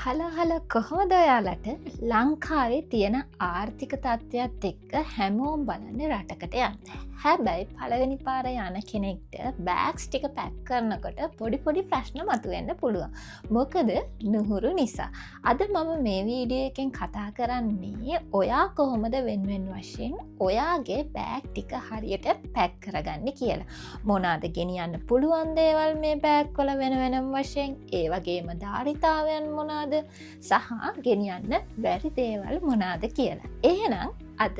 හලහල කොහොමද ඔයාලට ලංකාවේ තියෙන ආර්ථික තත්ත්වයක් එක්ක හැමෝම් බලන්න රටකට යන්න. හැබැයි පළවෙනි පාර යන කෙනෙක්ට බෑග්ස් ටික පැක් කරනකොට පොඩි ප්‍රශ්න මතුවෙන්න පුළුවන්. මොකද නුහුරු නිසා. අද මම මේ වීඩියෝ එකෙන් කතා කරන්නේ ඔයා කොහොමද වෙන්වෙන් වශයෙන් ඔයාගේ බෑග් ටික හරියට පැක් කරගන්න කියලා. මොනාද ගෙනියන්න පුළුවන් දේවල් මේ බෑග් කොල වෙනම වශයෙන් ඒ වගේම ධාරිතාවයන් මොනාද සහ ගෙනියන්න බැරි දේවල් මොනාද කියලා. එහෙනම් අද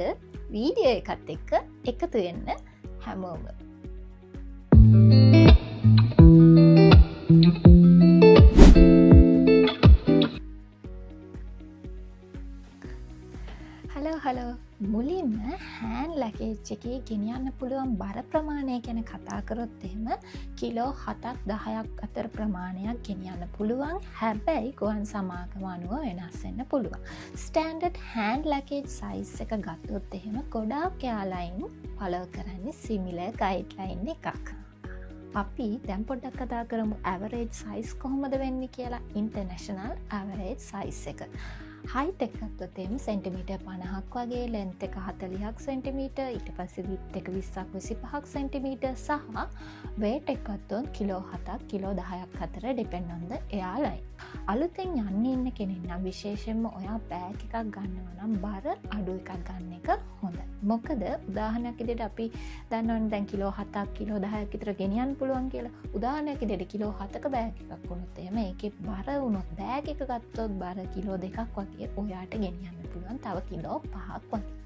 වීඩියෝ එකත් එක්ක එකතු වෙන්න හැමෝම. හලෝ මුලින්ම හෑන් ලගේජ් එකේ ගෙනියන්න පුළුවන් බර ප්‍රමාණය ගැන කතා කරොත් එහෙම කිලෝ 7-10ක් අතර ප්‍රමාණයක් ගෙනියන්න පුළුවන්. හැබැයි ගුවන් සමාගම අනුව වෙනස් වෙන්න පුළුවන්. ස්ටෑන්ඩඩ් හෑන් ලගේජ් සයිස් එක ගත්තොත් එහෙම ගොඩාක් එයාලයින් ෆලෝ කරන්නේ සිමිලර් ගයිඩ්ලයින් එකක්. අපි දැන් පොඩ්ඩක් කතා කරමු ඇවරේජ් සයිස් කොහොමද වෙන්නේ කියලා. ඉන්ටර්නැෂනල් ඇවරේජ් සයිස් එක හයිට් එකක් ගත්තොත් එහෙම සෙන්ටිමීටර් 50ක් වගේ, ලෙන්ත් එක 40ක් සෙන්ටිමීටර්, ඊට පස්සේ විඩ්ත් එක 20ක් 25ක් සෙන්ටිමීටර් සහ වේට් එක ගත්තොත් කිලෝ 7ක් කිලෝ 10ක් අතර ඩිපෙන්ඩ් ඔන් ද එයාර්ලයින්. අලුතෙන් යන්න ඉන්න කෙනෙක් නම් විශේෂයෙන්ම ඔයා බෑග් එකක් ගන්නවා නම් බර අඩු එකක් ගන්න එක හොඳයි. මොකද උදාහරණයක් විදිහට අපි දන්නවනේ දැන් කිලෝ 7ක් කිලෝ 10ක් විතර ගෙනියන්න පුළුවන් කියලා. උදාහරණයක් විදිහට කිලෝ 7ක බෑග් එකක් වුණොත් එහෙම ඒකේ බර වුණොත් බෑග් එක ගත්තොත් බර කිලෝ 2ක් වගේ ඔයාට ගෙනියන්න පුළුවන් තව කිලෝ 5ක් වගේ.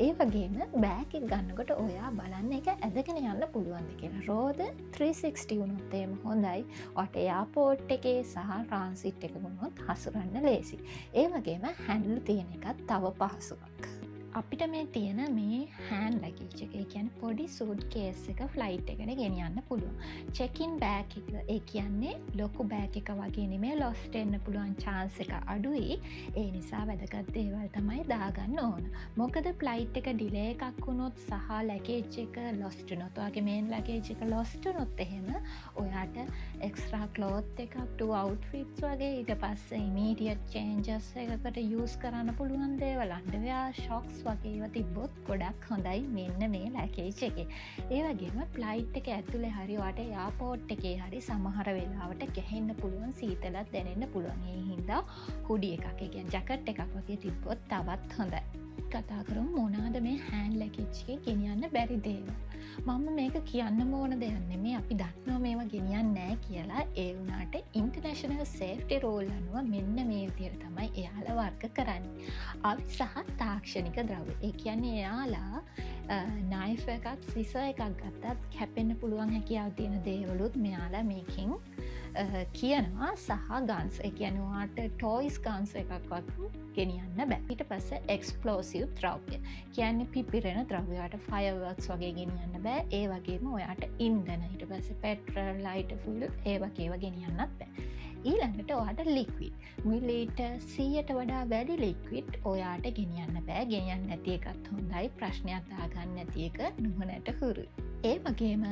ඒ වගේම බෑග් එක ගන්නකොට ඔයා බලන්න එක ඇදගෙන යන්න පුළුවන්ද කියලා. රෝද 360 වුණොත් එහෙම හොඳයි. ඔයාට එයාපෝට් එකේ සහ ට්‍රාන්සිට් එක වුණොත් හසුරන්න ලේසි. ඒ වගේම හැන්ඩල් තියෙන එකත් තව පහසුවක්. අපිට මේ තියෙන මේ හෑන් ලගේජ් එක, ඒ කියන්නේ පොඩි සූට් කේස් එක ෆ්ලයිට් එකට ගෙනියන්න පුළුවන්. චෙක් ඉන් බෑග් එක, ඒ කියන්නේ ලොකු බෑග් එක වගේ නෙමෙයි, ලොස්ට් වෙන්න පුළුවන් chance එක අඩුයි. ඒ නිසා වැදගත් දේවල් තමයි දාගන්න ඕන. මොකද ෆ්ලයිට් එක ඩිලේ එකක් වුණොත් සහ ලගේජ් එක ලොස්ට් වුණොත්, ඔයාගේ මේන් ලගේජ් එක ලොස්ට් වුණොත් එහෙම ඔයාට එක්ස්ට්‍රා ක්ලෝත් එකක්, ටු අවුට්ෆිට්ස් වගේ, ඊට පස්සේ ඉමීඩියට් චේන්ජස් එකකට යූස් කරන්න පුළුවන් දේවල්, අන්ඩර්වෙයා, ෂොක්ස් වගේ ඒවා තිබ්බොත් ගොඩක් හොඳයි මෙන්න මේ ලැකේජ් එකේ. ඒ වගේම ෆ්ලයිට් එක ඇතුලේ හරි ඔයාට එයාපෝට් එකේ හරි සමහර වෙලාවට ගැහෙන්න පුළුවන්, සීතලක් දැනෙන්න පුළුවන්. ඒ හින්දා හුඩි එකක්, ඒ කියන්නේ ජැකට් එකක් වගේ තිබ්බොත් තවත් හොඳයි. කතා කරමු මොනවාද මේ හෑන්ඩ් ලැගේජ් එකේ ගෙනියන්න බැරි දේවල්. මම මේක කියන්න ඕන දෙයක් නෙමෙයි, අපි දන්නවා මේවා ගෙනියන්නේ නැහැ කියලා. ඒ වුණාට ඉන්ටර්නැෂනල් සේෆ්ටි රූල් අනුව මෙන්න මේ විදිහට තමයි එයාලා වර්ග කරන්නේ. අවි සහ තාක්ෂණික ද්‍රව්‍ය. ඒ කියන්නේ එයාලා නයිෆ් එකක්, සිසර් එකක් ගත්තත් කැපෙන්න පුළුවන් හැකියාව තියෙන දේවලුත් මෙයාලා මේකෙන් කියනවා. සහ ගන්ස්, ඒ කියන්නේ ඔයාට ටොයිස් ගන්ස් එකක් වගේ ගෙනියන්න බෑ. ඊට පස්සේ එක්ස්ප්ලෝසිව් ද්‍රව්‍ය, කියන්නේ පිපිරෙන ද්‍රව්‍යයට ෆයර්වර්ක්ස් වගේ ගෙනියන්න බෑ. ඒ වගේම ඔයාට ඉන්ධන, ඊට පස්සේ පෙට්‍රල්, ලයිටර්, ෆුල් ඒ වගේ ඒවා ගෙනියන්නත් බෑ. ඊළඟට ඔයාට ලික්විඩ්, මිලිලීටර් 100ට වඩා වැඩි ලික්විඩ් ඔයාට ගෙනියන්න බෑ. ගෙනියන්න නැති එකත් හොඳයි, ප්‍රශ්නයක් දාගන්න නැති එක නුහුණට හුරුයි. ඒ වගේම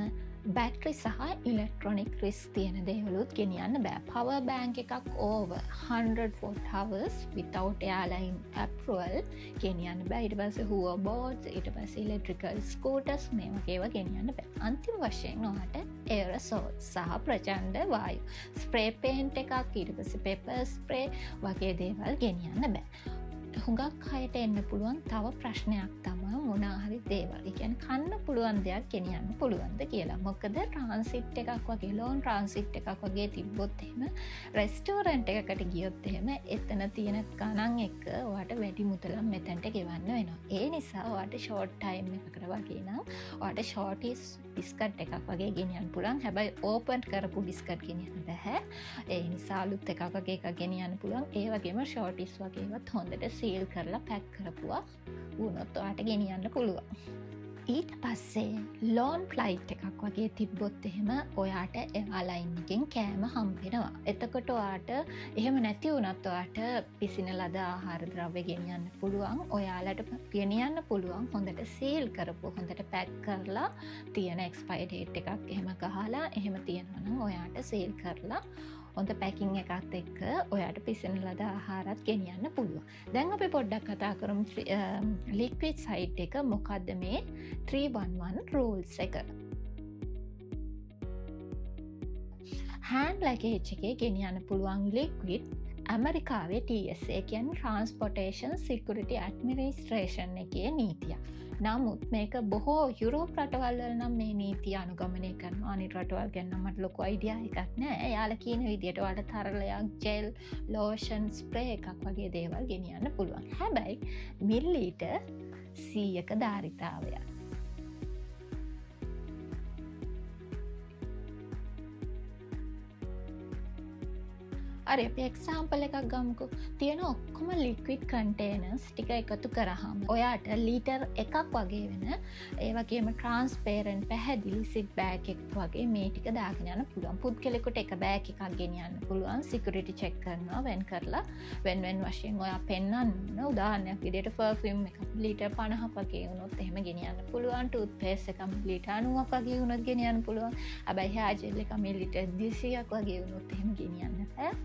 බැටරි සහ ඉලෙක්ට්‍රොනික් රිස්ක් තියෙන දේවලුත් ගෙනියන්න බෑ. පවර් බෑන්ක් එකක් over 100 watt hours without airline approval ගෙනියන්න බෑ. ඊට පස්සේ හුවර් බෝඩ්ස්, ඊට පස්සේ ඉලෙක්ට්‍රිකල් ස්කූටර්ස් මේ වගේ ඒවා ගෙනියන්න බෑ. අන්තිම වශයෙන් ඔයාට එරසෝල් සහ ප්‍රචණ්ඩ වායු, ස්ප්‍රේ පේන්ට් එකක්, ඊට පස්සේ පෙපර් ස්ප්‍රේ වගේ දේවල් ගෙනියන්න බෑ. හුඟක් අයට එන්න පුළුවන් තව ප්‍රශ්නයක් තමයි මොනවා හරි දේවල්, ඒ කියන්නේ කන්න පුළුවන් දෙයක් ගෙනියන්න පුළුවන්ද කියලා. මොකද ට්‍රාන්සිට් එකක් වගේ, ලෝන් ට්‍රාන්සිට් එකක් වගේ තිබ්බොත් එහෙම රෙස්ටෝරන්ට් එකකට ගියොත් එහෙම එතන තියෙන ගණන් එක්ක ඔයාට වැඩි මුදලක් මෙතනට ගෙවන්න වෙනවා. ඒ නිසා ඔයාට ෂෝට් ටයිම් එකකට වගේ නම් ඔයාට ෂෝටිස් බිස්කට් එකක් වගේ ගෙනියන්න පුළුවන්. හැබැයි ඕපන් කරපු බිස්කට් ගෙනියන්න බෑ. ඒ නිසා අලුත් එකක් වගේ එකක් ගෙනියන්න පුළුවන්. ඒ වගේම ෂෝටිස් වගේ ඒවත් හොඳට සීල් කරලා පැක් කරපුවා වුණොත් ඔයාට ගෙනියන්න පුළුවන්. ඊට පස්සේ ලෝන් ෆ්ලයිට් එකක් වගේ තිබ්බොත් එහෙම ඔයාට එයාලයින් එකෙන් කෑම හම්බෙනවා. එතකොට ඔයාට එහෙම නැති වුණත් ඔයාට පිසින ලද ආහාර ද්‍රව්‍ය ගෙනියන්න පුළුවන්. ඔයාලට ගෙනියන්න පුළුවන් හොඳට සීල් කරපු, හොඳට පැක් කරලා තියෙන එක්ස්පයර් ඩේට් එකක් එහෙම ගහලා එහෙම තියෙනවා නම් ඔයාට සීල් කරලා හොඳ පැකින් එකත් එක්ක ඔයාට පිසෙන ලද ආහාරත් ගෙනියන්න පුළුවන්. දැන් අපි පොඩ්ඩක් කතා කරමු ලික්විඩ් සයිඩ් එක මොකක්ද මේ 311 රූල්ස් එක. හෑන්ඩ් ලගේජ් එකේ ගෙනියන්න පුළුවන් ලික්විඩ් ඇමරිකාවේ TSA කියන්නේ ට්‍රන්ස්පොර්ටේෂන් සිකියුරිටි ඇඩ්මිනිස්ට්‍රේෂන් එකේ නීතිය. නමුත් මේක බොහෝ යුරෝප් රටවල් වල නම් මේ නීතිය අනුගමනය කරනවා. අනිත් රටවල් ගැන මට ලොකු අයිඩියා එකක් නෑ. එයාලා කියන විදිහට ඔයාලට තරලයක්, ජෙල්, ලෝෂන්, ස්ප්‍රේ එකක් වගේ දේවල් ගෙනියන්න පුළුවන්. හැබැයි මිලිලීටර් 100ක ධාරිතාවයක්. අර අපි එක්සාම්පල් එකක් ගමුකෝ. තියෙන ඔක්කොම ලික්විඩ් කන්ටේනර්ස් ටික එකතු කරාම ඔයාට ලීටර් එකක් වගේ වෙන ඒ වගේම ට්‍රාන්ස්පේරන්ට් පැහැදිලි සිප් බෑග් එකක් වගේ මේ ටික දාගෙන යන්න පුළුවන්. පුද්ගලෙකුට එක බෑග් එකක් ගෙනියන්න පුළුවන්. සිකියුරිටි චෙක් කරනවා වෙන් කරලා වෙන වශයෙන් ඔයා පෙන්වන්න ඕන. උදාහරණයක් විදිහට පර්ෆියුම් එකක් ලීටර් 50ක් වගේ වුණොත් එහෙම ගෙනියන්න පුළුවන්. ටූත් පේස්ට් එකක් ලීටර් 90ක් වගේ වුණොත් ගෙනියන්න පුළුවන්. හැබැයි හෑර් ජෙල් එකක් ලීටර් 200ක් වගේ වුණොත් එහෙම ගෙනියන්න බෑ.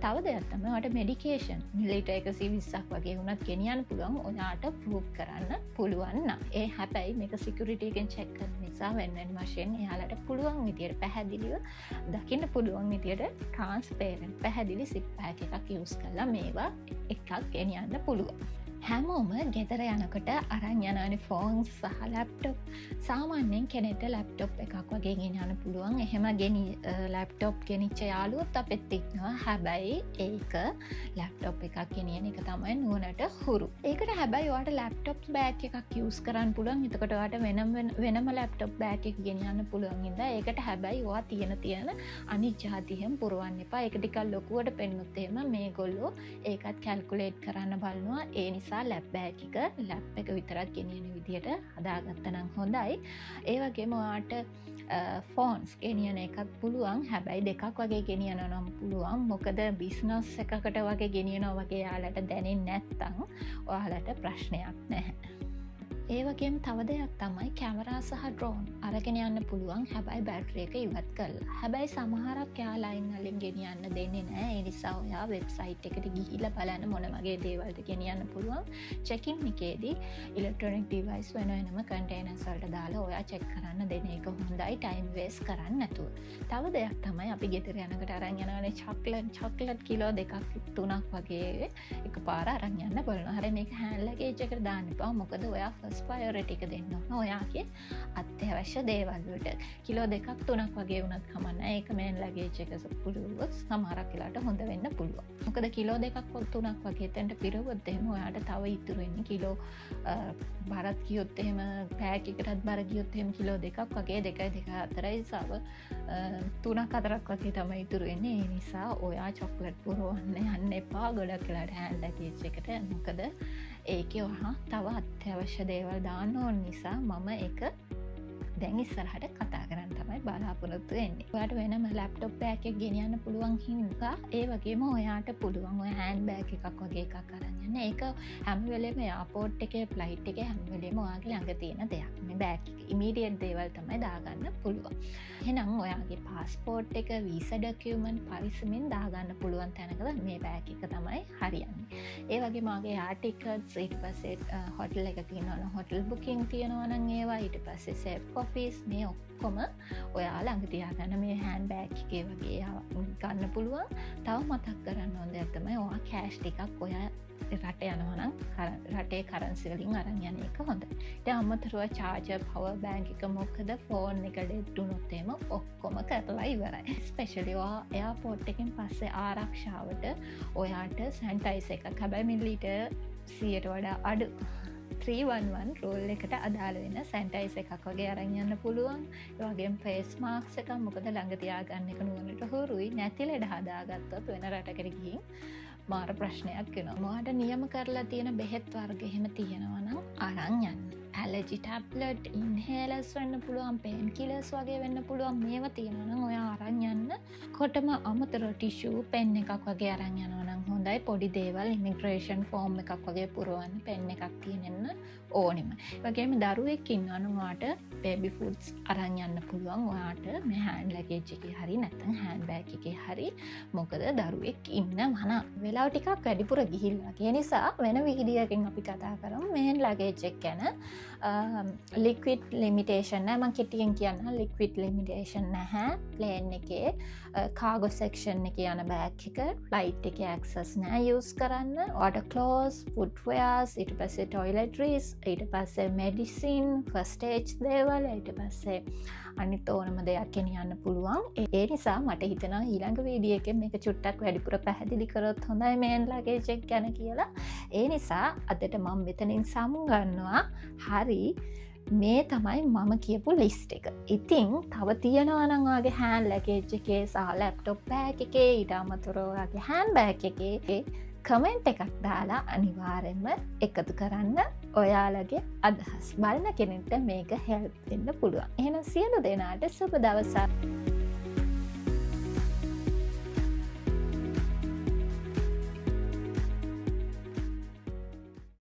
තව දෙයක් තමයි ඔයාට මෙඩිකේෂන් මිලිලීටර් 120ක් වගේ වුණත් ගෙනියන්න පුළුවන්. ඔයාට ප්‍රූව් කරන්න පුළුවන් නම්. ඒ හැබැයි මේක සිකියුරිටි එකෙන් චෙක් කරන නිසා වෙන වශයෙන් එයාලට පුළුවන් විදියට පැහැදිලිව දකින්න පුළුවන් විදියට ට්‍රාන්ස්පේරන්ට් පැහැදිලි සිප් බෑග් එකක් යූස් කරලා මේවා එකක් ගෙනියන්න පුළුවන්. හැමෝම ගෙදර යනකොට අරන් යනවනේ ෆෝන්ස් සහ ලැප්ටොප්. සාමාන්‍යයෙන් කෙනෙක්ට ලැප්ටොප් එකක් වගේ ගෙනියන්න පුළුවන්. එහෙම ලැප්ටොප් ගෙනිච්ච යාළුවොත් අපිත් ඉන්නවා. හැබැයි ඒක ලැප්ටොප් එකක් ගෙනියන එක තමයි නුවණට හුරු. ඒකට හැබැයි ඔයාට ලැප්ටොප් බෑග් එකක් යූස් කරන්න පුළුවන්. එතකොට ඔයාට වෙනම ලැප්ටොප් බෑග් එකක් ගෙනියන්න පුළුවන් ඉඳලා ඒකට හැබැයි ඔයා තියෙන අනිත් ජාතියෙන් පුරවන්න එපා. ඒක ටිකක් ලොකුවට පෙන්නුත් එහෙම මේගොල්ලෝ ඒකත් කැල්කියුලේට් කරන්න බලනවා. ඒ නිසා ලැප් බෑග් එක ලැප් එක විතරක් ගෙනියන විදියට හදාගත්තා නම් හොඳයි. ඒ වගේම ඔයාට ෆෝන්ස් ගෙනියන එකත් පුළුවන්. හැබැයි දෙකක් වගේ ගෙනියනවා නම් පුළුවන්. මොකද බිස්නස් එකකට වගේ ගෙනියනවා වගේ යාලට දැනෙන්නේ නැත්නම් ඔයාලට ප්‍රශ්නයක් නැහැ. ඒ වගේම තව දෙයක් තමයි කැමරා සහ ඩ්‍රෝන් අරගෙන යන්න පුළුවන්. හැබැයි බැටරි එක ඉවත් කරලා. හැබැයි සමහරක් යාලා ලයින් වලින් ගෙනියන්න දෙන්නේ නැහැ. ඒ නිසා ඔයා වෙබ්සයිට් එකට ගිහිල්ලා බලන්න මොන වගේ දේවල්ද ගෙනියන්න පුළුවන්. චෙකින් එකේදී ඉලෙක්ට්‍රොනික ඩිවයිස් වෙනම කන්ටේනර්ස් වලට දාලා ඔයා චෙක් කරන්න දෙන එක හොඳයි. ටයිම් වේස්ට් කරන්න නැතුව. තව දෙයක් තමයි අපි ගෙදර යනකොට අරන් යනවනේ චොක්ලට් කිලෝ 2ක් 3ක් වගේ එකපාර අරන් යන්න බලනවා. හරි මේක හෑන්ඩ් ලගේජ් එකට දාන්න එපා. මොකද ඔයා ප්‍රයොරිටි එක දෙන්න ඕන ඔයාගේ අත්‍යවශ්‍ය දේවල් වලට. කිලෝ 2ක් 3ක් වගේ වුණත් කමක් නැහැ. ඒක මේන් ලගේජ් එක පුළුවොත් සමහරක් වෙලාවට හොඳ වෙන්න පුළුවන්. මොකද කිලෝ 2ක් 3ක් වගේ තැනට පිරවුවොත් එහෙම ඔයාට තව ඉතුරු වෙන්නේ කිලෝ බරක් කියොත් එහෙම බෑග් එකටත් බර ගියොත් එහෙම කිලෝ 2ක් වගේ 2 4යි සව 3ක් 4ක් වගේ තමයි ඉතුරු වෙන්නේ. ඒ නිසා ඔයා චොක්ලට් පුරවන්න යන්න එපා ගොඩක් වෙලාවට හෑන්ඩ් ලගේජ් එකට. මොකද ඒකේ ඔහා තව අත්‍යවශ්‍ය දේවල් දාන්න ඕන නිසා මම ඒක දැන් ඉස්සරහට කතා කරන්න තමයි බලාපොරොත්තු වෙන්නේ. ඔයාට වෙනම ලැප්ටොප් බෑග් එකක් ගෙනියන්න පුළුවන් හින්දා ඒ වගේම ඔයාට පුළුවන් ඔය හෑන්ඩ් බෑග් එකක් වගේ එකක් අරන් යන්න. ඒක හැම වෙලේම එයාපෝට් එකේ ෆ්ලයිට් එකේ හැම වෙලේම ඔයාගේ ළඟ තියෙන දෙයක්. මේ බෑග් එක ඉමීඩියට් දේවල් තමයි දාගන්න පුළුවන්. එහෙනම් ඔයාගේ පාස්පෝර්ට් එක, වීසා ඩොකියුමන්ට් පරිස්සමින් දාගන්න පුළුවන් තැනක මේ බෑග් එක තමයි හරියන්නේ. ඒ වගේම ඔයාගේ එයාර් ටිකට්ස්, ඊට පස්සේ හොටල් එක තියෙනවා නම් හොටල් බුකින් තියෙනවා නම් ඒවා, ඊට පස්සේ සේෆ් කොපීස් මේ ඔක්කොම ඔයා ළඟ තියාගන්න. මේ හෑන්ඩ් බෑග් එකේ වගේ ගන්න පුළුවන්. තව මතක් කරන්න ඕන දෙයක් තමයි ඔයා කෑෂ් ටිකක් ඔයා රට යනවා නම් රටේ කරන්සි වලින් අරන් යන එක හොඳයි. ඊට අමතරව චාර්ජර්, පවර් බෑන්ක් එක මොකද ෆෝන් එක ඩෙඩ් වුණොත් එහෙම ඔක්කොම කරලා ඉවරයි. ස්පෙෂලි ඔයා එයාපෝට් එකෙන් පස්සේ ආරක්ෂාවට ඔයාට සැනිටයිසර් එකක් හැබැයි මිලිලීටර් 100ට වඩා අඩු 311 රූල් එකට අදාළ වෙන සැනිටයිසර් එකක් වගේ අරන් යන්න පුළුවන්. ඒ වගේම ෆේස් මාස්ක් එකක් මොකද ළඟ තියාගන්න එක නුවණට හුරුයි. නැති ලෙඩ හදාගත්තොත් වෙන රටකට ගිහින් මාර ප්‍රශ්නයක් වෙනවා. මොහාට නියම කරලා තියෙන බෙහෙත් වර්ග එහෙම තියෙනවා නම් අරන් යන්න. ඇලජි ටැබ්ලට් ඉන්හේලස් වෙන්න පුළුවන් පේන් කිලස් වගේ වෙන්න පුළුවන් මේව තියෙනවන ඔයා අරන් යන්න කොටම අමතර ටිෂූ පෙන් එකක් වගේ අරන් යනවනම් හොඳයි පොඩි දේවල් ඉමිග්‍රේෂන් ෆෝර්ම් එකක් වගේ පුරුවන්න පෙන් එකක් තියෙනෙන්න ඕනෙම වගේම දරුවෙක් ඉන්නවනවාට බේබි ෆුඩ්ස් අරන් යන්න පුළුවන් ඔයාට මේ හෑන් ලගේජ් එකේ හරි නැත්නම් හෑන්ඩ් බෑග් එකේ හරි මොකද දරුවෙක් ඉන්න වන වෙලාව ටිකක් වැඩිපුර ගිහිල්ලා ඒ නිසා වෙන වීඩියෝකින් අපි කතා කරමු මේ ලගේජ් එක ගැන ලික්විඩ් ලිමිටේෂන් නෑ මං කෙටියෙන් කියන්න ලික්විඩ් ලිමිටේෂන් නැහැ ප්ලේන් එකේ කාගෝ සෙක්ෂන් එක යන බෑග් එක ෆ්ලයිට් එකේ ඇක්සස් නෑ යූස් කරන්න වෝටර් ක්ලෝස් ෆුට්වෙයාර්ස් ඊට පස්සේ ටොයිලට්‍රීස් ඊට පස්සේ මෙඩිසින් ෆස්ට් ඒජ් දේවල් ඊට පස්සේ අනිත් ඕනම දෙයක් ගෙනියන්න පුළුවන් ඒ නිසා මට හිතෙනවා ඊළඟ වීඩියෝ එකෙන් මේක චුට්ටක් වැඩිපුර පැහැදිලි කරොත් හොඳයි මේන් ලගේජ් එක ගැන කියලා ඒ නිසා අදට මම මෙතනින් සමුගන්නවා හරි මේ තමයි මම කියපු ලිස්ට් එක ඉතින් තව තියෙනවා නම් ඔයාගේ හෑන්ඩ් ලගේජ් එකේ සහ ලැප්ටොප් බෑග් එකේ ඊට අමතරව ඔයාගේ හෑන්ඩ් බෑග් එකේ කමෙන්ට් එකක් දාලා අනිවාර්යෙන්ම එකතු කරන්න ඔයාලගේ අදහස් බලන කෙනෙක්ට මේක හෙල්ප් වෙන්න පුළුවන් එහෙනම් සියලු දෙනාට සුබ දවසක්